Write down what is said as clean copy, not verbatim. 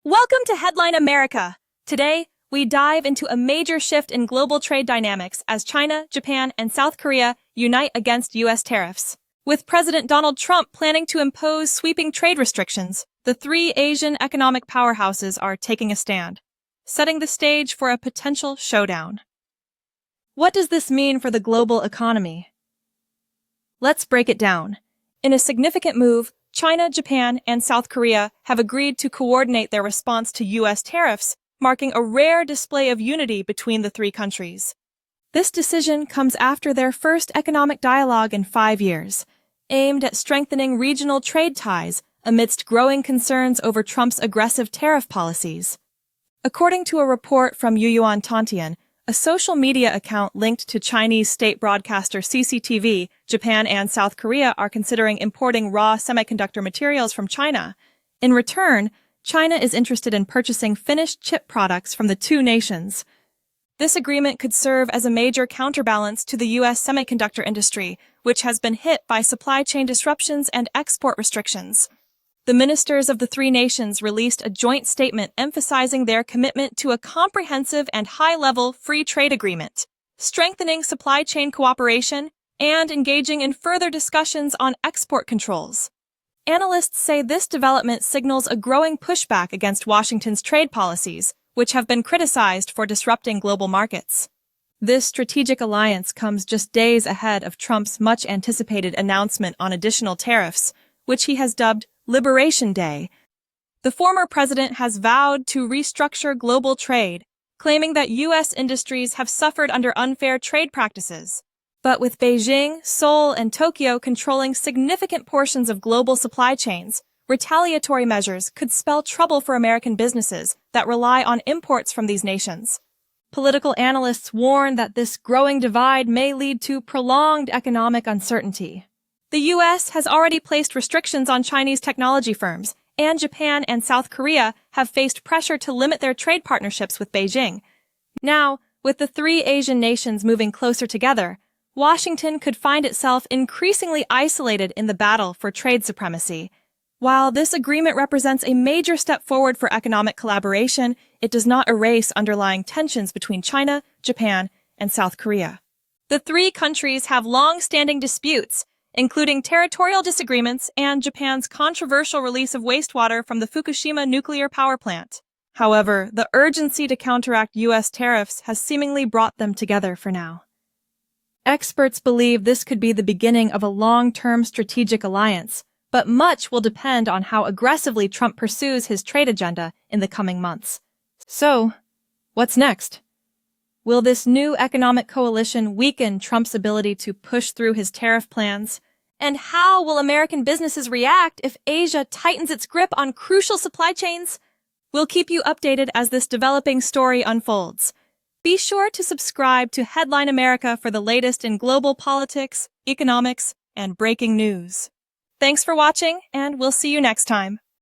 Welcome to Headline America. Today, we dive into a major shift in global trade dynamics as China, Japan, and South Korea unite against U.S. tariffs. With President Donald Trump planning to impose sweeping trade restrictions, the three Asian economic powerhouses are taking a stand, setting the stage for a potential showdown. What does this mean for the global economy? Let's break it down. In a significant move, China, Japan, and South Korea have agreed to coordinate their response to U.S. tariffs, marking a rare display of unity between the three countries. This decision comes after their first economic dialogue in 5 years, aimed at strengthening regional trade ties amidst growing concerns over Trump's aggressive tariff policies. According to a report from Yuyuan Tantian, a social media account linked to Chinese state broadcaster CCTV, Japan and South Korea are considering importing raw semiconductor materials from China. In return, China is interested in purchasing finished chip products from the two nations. This agreement could serve as a major counterbalance to the U.S. semiconductor industry, which has been hit by supply chain disruptions and export restrictions. The ministers of the three nations released a joint statement emphasizing their commitment to a comprehensive and high-level free trade agreement, strengthening supply chain cooperation, and engaging in further discussions on export controls. Analysts say this development signals a growing pushback against Washington's trade policies, which have been criticized for disrupting global markets. This strategic alliance comes just days ahead of Trump's much-anticipated announcement on additional tariffs, which he has dubbed Liberation Day. The former president has vowed to restructure global trade, claiming that U.S. industries have suffered under unfair trade practices. But with Beijing, Seoul, and Tokyo controlling significant portions of global supply chains, retaliatory measures could spell trouble for American businesses that rely on imports from these nations. Political analysts warn that this growing divide may lead to prolonged economic uncertainty. The U.S. has already placed restrictions on Chinese technology firms, and Japan and South Korea have faced pressure to limit their trade partnerships with Beijing. Now, with the three Asian nations moving closer together, Washington could find itself increasingly isolated in the battle for trade supremacy. While this agreement represents a major step forward for economic collaboration, it does not erase underlying tensions between China, Japan, and South Korea. The three countries have long-standing disputes, including territorial disagreements and Japan's controversial release of wastewater from the Fukushima nuclear power plant. However, the urgency to counteract U.S. tariffs has seemingly brought them together for now. Experts believe this could be the beginning of a long-term strategic alliance, but much will depend on how aggressively Trump pursues his trade agenda in the coming months. So, what's next? Will this new economic coalition weaken Trump's ability to push through his tariff plans? And how will American businesses react if Asia tightens its grip on crucial supply chains? We'll keep you updated as this developing story unfolds. Be sure to subscribe to Headline America for the latest in global politics, economics, and breaking news. Thanks for watching, and we'll see you next time.